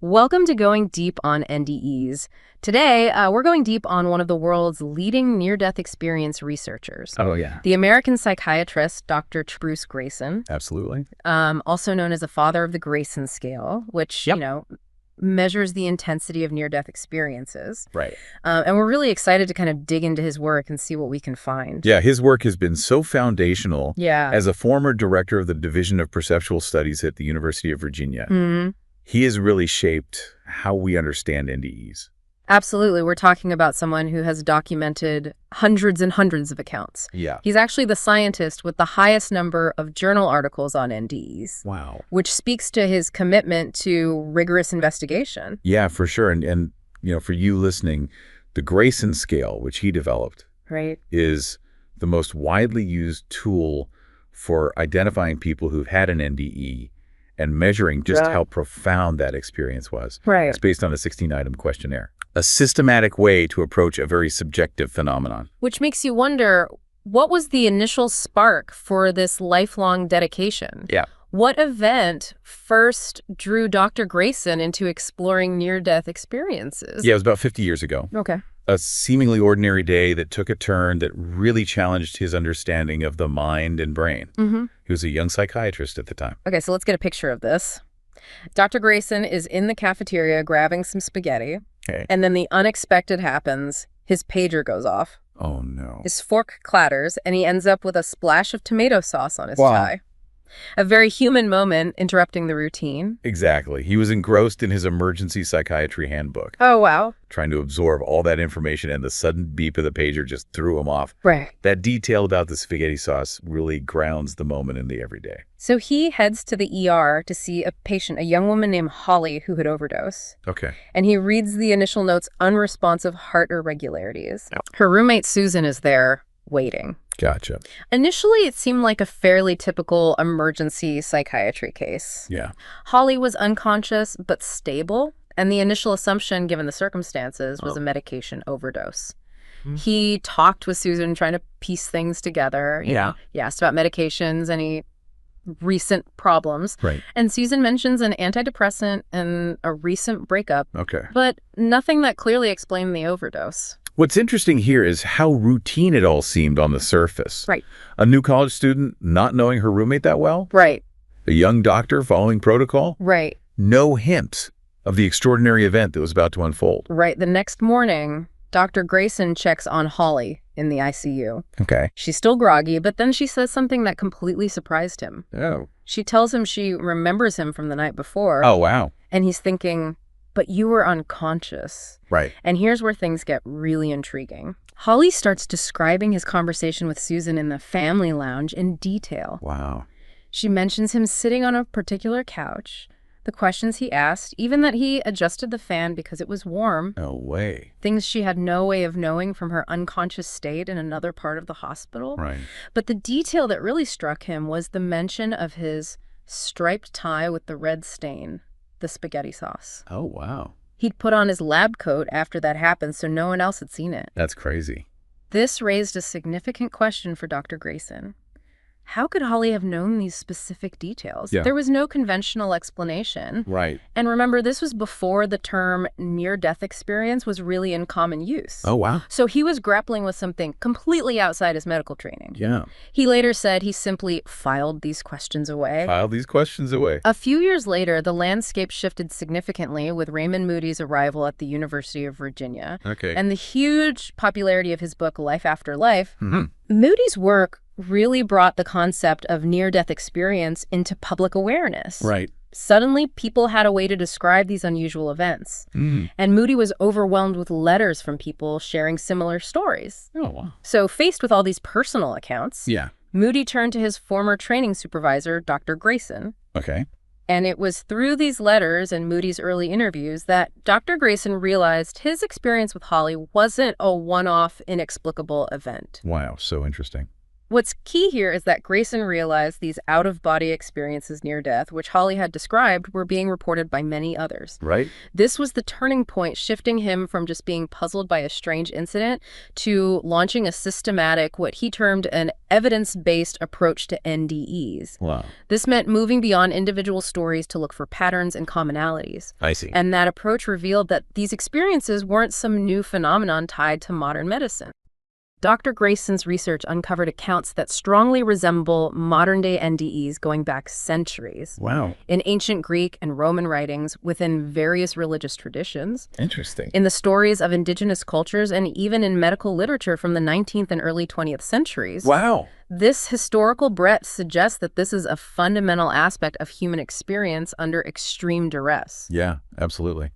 Welcome to Going Deep on NDEs. Today, we're going deep on one of the world's leading near-death experience researchers. Oh, yeah. The American psychiatrist, Dr. Bruce Greyson. Absolutely. Also known as the father of the Greyson scale, which, measures the intensity of near-death experiences. Right. And we're really excited to kind of dig into his work and see what we can find. Yeah, his work has been so foundational. Yeah. As a former director of the Division of Perceptual Studies at the University of Virginia, he has really shaped how we understand NDEs. Absolutely. We're talking about someone who has documented hundreds and hundreds of accounts. Yeah. He's actually the scientist with the highest number of journal articles on NDEs. Wow. Which speaks to his commitment to rigorous investigation. Yeah, for sure. And for you listening, the Greyson scale, which he developed, right, is the most widely used tool for identifying people who've had an NDE and measuring just how profound that experience was. Right. It's based on a 16-item questionnaire. A systematic way to approach a very subjective phenomenon. Which makes you wonder, what was the initial spark for this lifelong dedication? Yeah. What event first drew Dr. Greyson into exploring near-death experiences? Yeah, it was about 50 years ago. Okay. A seemingly ordinary day that took a turn that really challenged his understanding of the mind and brain. He was a young psychiatrist at the time. Okay, so let's get a picture of this. Dr. Greyson is in the cafeteria grabbing some spaghetti, and then the unexpected happens. His pager goes off. Oh, no. His fork clatters, and he ends up with a splash of tomato sauce on his tie. A very human moment interrupting the routine. Exactly. He was engrossed in his emergency psychiatry handbook. Oh, wow. Trying to absorb all that information, and the sudden beep of the pager just threw him off. Right. That detail about the spaghetti sauce really grounds the moment in the everyday. So he heads to the ER to see a patient, a young woman named Holly, who had overdosed. Okay. And he reads the initial notes, unresponsive heart irregularities. Her roommate, Susan, is there waiting. Gotcha. Initially, it seemed like a fairly typical emergency psychiatry case. Yeah. Holly was unconscious but stable, and the initial assumption, given the circumstances, was a medication overdose. He talked with Susan, trying to piece things together. You know, he asked about medications, any recent problems. Right. And Susan mentions an antidepressant and a recent breakup. Okay. But nothing that clearly explained the overdose. What's interesting here is how routine it all seemed on the surface. Right. A new college student not knowing her roommate that well. Right. A young doctor following protocol. Right. No hint of the extraordinary event that was about to unfold. Right. The next morning, Dr. Greyson checks on Holly in the ICU. Okay. She's still groggy, but then she says something that completely surprised him. Oh. She tells him she remembers him from the night before. Oh, wow. And he's thinking, but you were unconscious. Right. And here's where things get really intriguing. Holly starts describing his conversation with Susan in the family lounge in detail. Wow. She mentions him sitting on a particular couch, the questions he asked, even that he adjusted the fan because it was warm. No way. Things she had no way of knowing from her unconscious state in another part of the hospital. Right. But the detail that really struck him was the mention of his striped tie with the red stain, the spaghetti sauce. Oh, wow. He'd put on his lab coat after that happened, so no one else had seen it. That's crazy. This raised a significant question for Dr. Greyson. How could Holly have known these specific details? Yeah. There was no conventional explanation. Right. And remember, this was before the term near-death experience was really in common use. Oh, wow. So he was grappling with something completely outside his medical training. Yeah. He later said he simply filed these questions away. File these questions away. A few years later, the landscape shifted significantly with Raymond Moody's arrival at the University of Virginia. Okay. And the huge popularity of his book, Life After Life. Moody's work really brought the concept of near-death experience into public awareness. Right. Suddenly, people had a way to describe these unusual events. And Moody was overwhelmed with letters from people sharing similar stories. Oh, wow. So faced with all these personal accounts, Yeah. Moody turned to his former training supervisor, Dr. Greyson. Okay. And it was through these letters and Moody's early interviews that Dr. Greyson realized his experience with Holly wasn't a one-off, inexplicable event. Wow. So interesting. What's key here is that Greyson realized these out-of-body experiences near death, which Hawley had described, were being reported by many others. Right. This was the turning point, shifting him from just being puzzled by a strange incident to launching a systematic, what he termed an evidence-based approach to NDEs. Wow. This meant moving beyond individual stories to look for patterns and commonalities. I see. And that approach revealed that these experiences weren't some new phenomenon tied to modern medicine. Dr. Greyson's research uncovered accounts that strongly resemble modern-day NDEs going back centuries. Wow. In ancient Greek and Roman writings, within various religious traditions. Interesting. In the stories of indigenous cultures, and even in medical literature from the 19th and early 20th centuries. Wow. This historical breadth suggests that this is a fundamental aspect of human experience under extreme duress. Yeah, absolutely.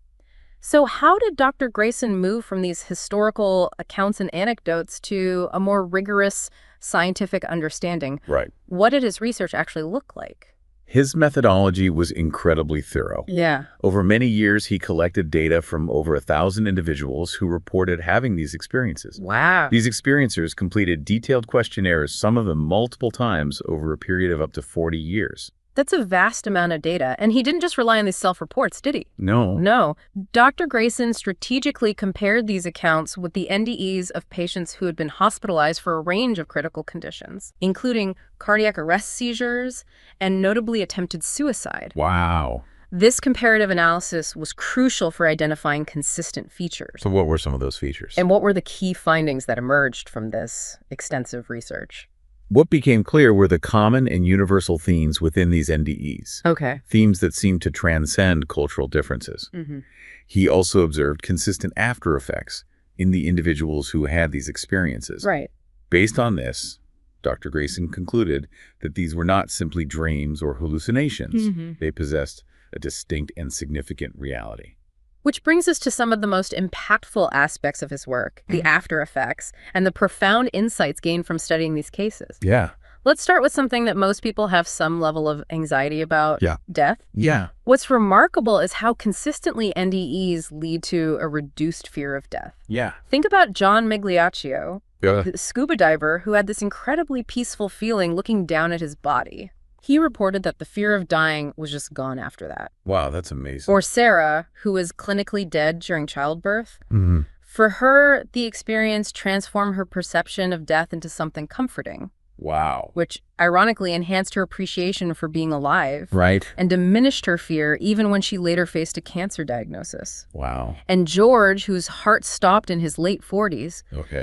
So how did Dr. Greyson move from these historical accounts and anecdotes to a more rigorous scientific understanding? Right. What did his research actually look like? His methodology was incredibly thorough. Yeah. Over many years, he collected data from over 1,000 individuals who reported having these experiences. Wow. These experiencers completed detailed questionnaires, some of them multiple times over a period of up to 40 years. That's a vast amount of data. And he didn't just rely on these self-reports, did he? No. No. Dr. Greyson strategically compared these accounts with the NDEs of patients who had been hospitalized for a range of critical conditions, including cardiac arrest seizures and notably attempted suicide. Wow. This comparative analysis was crucial for identifying consistent features. So what were some of those features? And what were the key findings that emerged from this extensive research? What became clear were the common and universal themes within these NDEs. Okay. Themes that seemed to transcend cultural differences. Mm-hmm. He also observed consistent after effects in the individuals who had these experiences. Right. Based on this, Dr. Greyson concluded that these were not simply dreams or hallucinations. Mm-hmm. They possessed a distinct and significant reality. Which brings us to some of the most impactful aspects of his work, the after effects, and the profound insights gained from studying these cases. Yeah. Let's start with something that most people have some level of anxiety about, death. Yeah. What's remarkable is how consistently NDEs lead to a reduced fear of death. Yeah. Think about John Migliaccio, Yeah. the scuba diver who had this incredibly peaceful feeling looking down at his body. He reported that the fear of dying was just gone after that. Wow, that's amazing. Or Sarah, who was clinically dead during childbirth. Mm-hmm. For her, the experience transformed her perception of death into something comforting. Wow. Which ironically enhanced her appreciation for being alive. Right. And diminished her fear even when she later faced a cancer diagnosis. Wow. And George, whose heart stopped in his late 40s,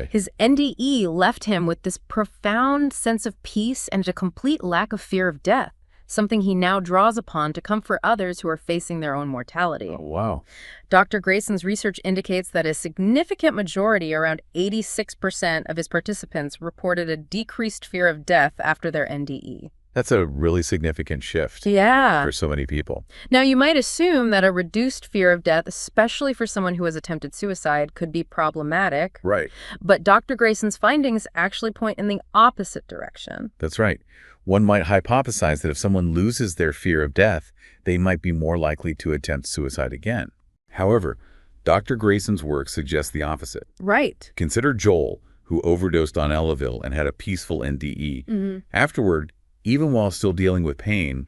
his NDE left him with this profound sense of peace and a complete lack of fear of death, something he now draws upon to comfort others who are facing their own mortality. Oh, wow. Dr. Greyson's research indicates that a significant majority, around 86% of his participants, reported a decreased fear of death after their NDE. That's a really significant shift for so many people. Now, you might assume that a reduced fear of death, especially for someone who has attempted suicide, could be problematic. Right. But Dr. Greyson's findings actually point in the opposite direction. That's right. One might hypothesize that if someone loses their fear of death, they might be more likely to attempt suicide again. However, Dr. Greyson's work suggests the opposite. Right. Consider Joel, who overdosed on Elavil and had a peaceful NDE. Mm-hmm. Afterward, even while still dealing with pain,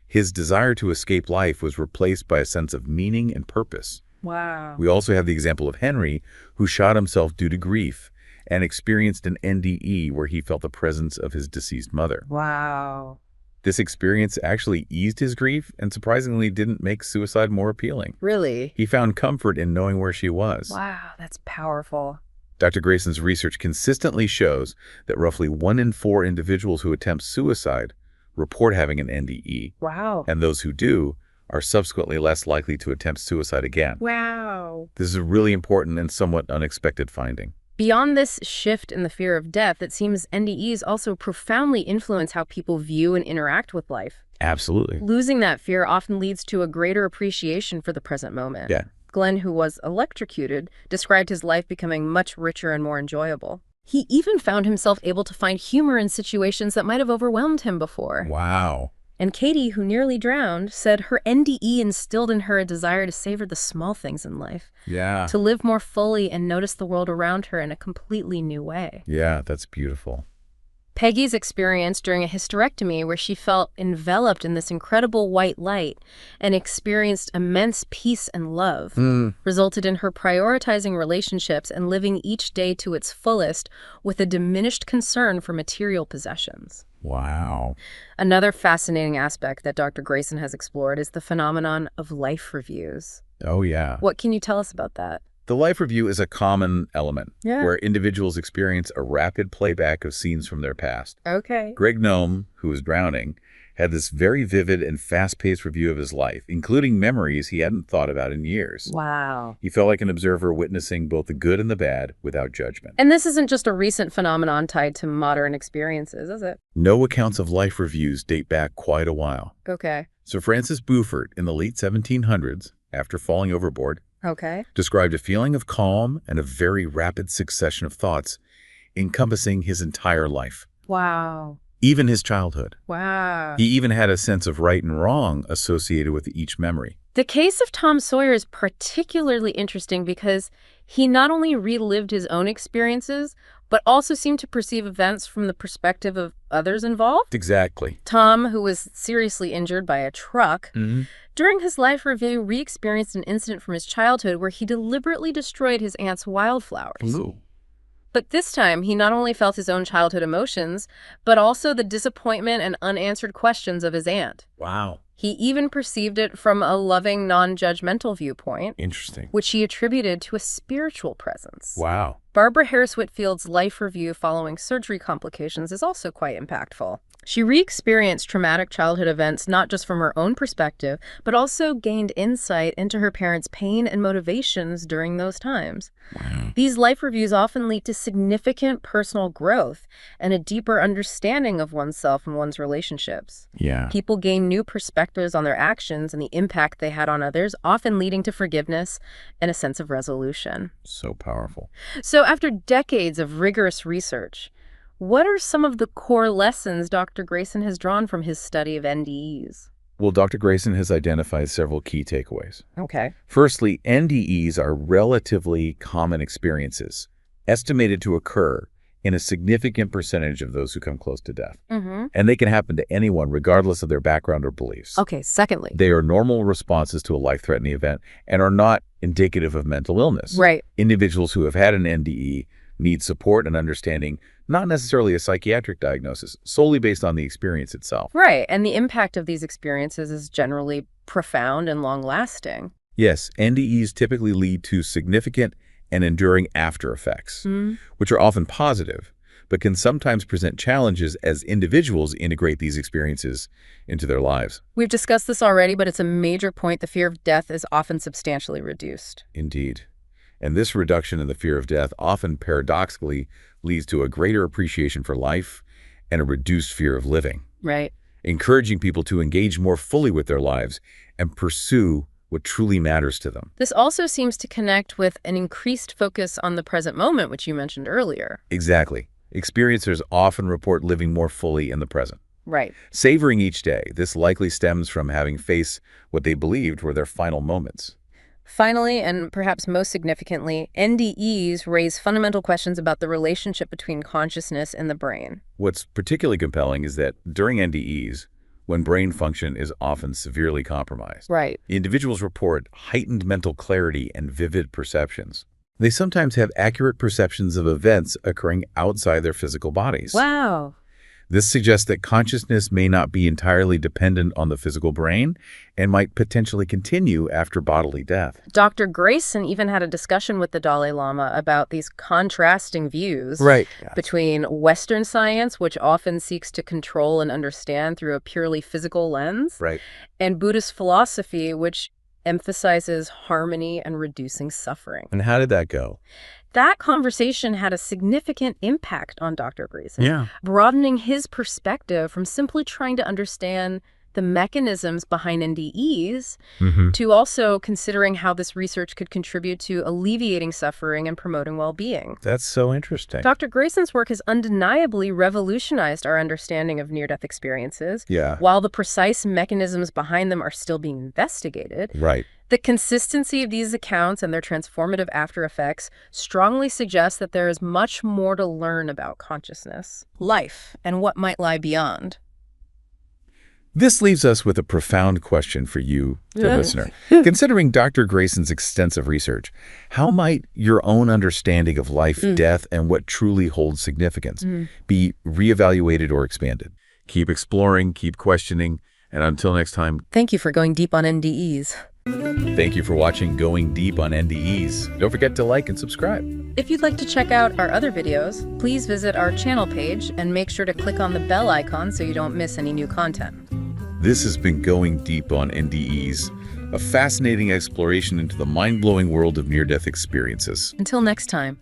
his desire to escape life was replaced by a sense of meaning and purpose. Wow. We also have the example of Henry, who shot himself due to grief and experienced an NDE where he felt the presence of his deceased mother. Wow. This experience actually eased his grief and surprisingly didn't make suicide more appealing. Really? He found comfort in knowing where she was. Wow, that's powerful. Dr. Greyson's research consistently shows that roughly 1 in 4 individuals who attempt suicide report having an NDE. Wow. And those who do are subsequently less likely to attempt suicide again. Wow. This is a really important and somewhat unexpected finding. Beyond this shift in the fear of death, it seems NDEs also profoundly influence how people view and interact with life. Absolutely. Losing that fear often leads to a greater appreciation for the present moment. Yeah. Glenn, who was electrocuted, described his life becoming much richer and more enjoyable. He even found himself able to find humor in situations that might have overwhelmed him before. Wow. And Katie, who nearly drowned, said her NDE instilled in her a desire to savor the small things in life. Yeah. To live more fully and notice the world around her in a completely new way. Yeah, that's beautiful. Peggy's experience during a hysterectomy, where she felt enveloped in this incredible white light and experienced immense peace and love, resulted in her prioritizing relationships and living each day to its fullest with a diminished concern for material possessions. Wow. Another fascinating aspect that Dr. Greyson has explored is the phenomenon of life reviews. Oh, yeah. What can you tell us about that? The life review is a common element where individuals experience a rapid playback of scenes from their past. Okay. Greg Gnome, who was drowning, had this very vivid and fast-paced review of his life, including memories he hadn't thought about in years. Wow. He felt like an observer witnessing both the good and the bad without judgment. And this isn't just a recent phenomenon tied to modern experiences, is it? No accounts of life reviews date back quite a while. Okay. Sir Francis Beaufort, in the late 1700s, after falling overboard, described a feeling of calm and a very rapid succession of thoughts encompassing his entire life. Wow. Even his childhood. Wow. He even had a sense of right and wrong associated with each memory. The case of Tom Sawyer is particularly interesting because he not only relived his own experiences, but also seemed to perceive events from the perspective of others involved. Exactly. Tom, who was seriously injured by a truck, during his life review, re-experienced an incident from his childhood where he deliberately destroyed his aunt's wildflowers. Ooh. But this time, he not only felt his own childhood emotions, but also the disappointment and unanswered questions of his aunt. Wow. He even perceived it from a loving, non-judgmental viewpoint. Interesting. Which he attributed to a spiritual presence. Wow. Barbara Harris Whitfield's life review following surgery complications is also quite impactful. She re-experienced traumatic childhood events not just from her own perspective, but also gained insight into her parents' pain and motivations during those times. Wow. These life reviews often lead to significant personal growth and a deeper understanding of oneself and one's relationships. Yeah. People gain new perspectives on their actions and the impact they had on others, often leading to forgiveness and a sense of resolution. So powerful. So after decades of rigorous research, what are some of the core lessons Dr. Greyson has drawn from his study of NDEs? Well, Dr. Greyson has identified several key takeaways. Okay. Firstly, NDEs are relatively common experiences, estimated to occur in a significant percentage of those who come close to death. And they can happen to anyone regardless of their background or beliefs. Okay, secondly. They are normal responses to a life-threatening event and are not indicative of mental illness. Right. Individuals who have had an NDE need support and understanding, not necessarily a psychiatric diagnosis, solely based on the experience itself. Right, and the impact of these experiences is generally profound and long-lasting. Yes, NDEs typically lead to significant and enduring after effects, which are often positive, but can sometimes present challenges as individuals integrate these experiences into their lives. We've discussed this already, but it's a major point. The fear of death is often substantially reduced. Indeed. And this reduction in the fear of death often paradoxically leads to a greater appreciation for life and a reduced fear of living. Right. Encouraging people to engage more fully with their lives and pursue what truly matters to them. This also seems to connect with an increased focus on the present moment, which you mentioned earlier. Exactly. Experiencers often report living more fully in the present. Right. Savoring each day, this likely stems from having faced what they believed were their final moments. Finally, and perhaps most significantly, NDEs raise fundamental questions about the relationship between consciousness and the brain. What's particularly compelling is that during NDEs, when brain function is often severely compromised, individuals report heightened mental clarity and vivid perceptions. They sometimes have accurate perceptions of events occurring outside their physical bodies. Wow. This suggests that consciousness may not be entirely dependent on the physical brain and might potentially continue after bodily death. Dr. Greyson even had a discussion with the Dalai Lama about these contrasting views between Western science, which often seeks to control and understand through a purely physical lens, and Buddhist philosophy, which emphasizes harmony and reducing suffering. And how did that go? That conversation had a significant impact on Dr. Greyson, broadening his perspective from simply trying to understand the mechanisms behind NDEs to also considering how this research could contribute to alleviating suffering and promoting well-being. That's so interesting. Dr. Greyson's work has undeniably revolutionized our understanding of near-death experiences. While the precise mechanisms behind them are still being investigated, The consistency of these accounts and their transformative after effects strongly suggest that there is much more to learn about consciousness, life, and what might lie beyond. This leaves us with a profound question for you, the listener. Considering Dr. Greyson's extensive research, how might your own understanding of life, death, and what truly holds significance be reevaluated or expanded? Keep exploring, keep questioning, and until next time... Thank you for going deep on NDEs. Thank you for watching Going Deep on NDEs. Don't forget to like and subscribe. If you'd like to check out our other videos, please visit our channel page and make sure to click on the bell icon so you don't miss any new content. This has been Going Deep on NDEs, a fascinating exploration into the mind-blowing world of near-death experiences. Until next time.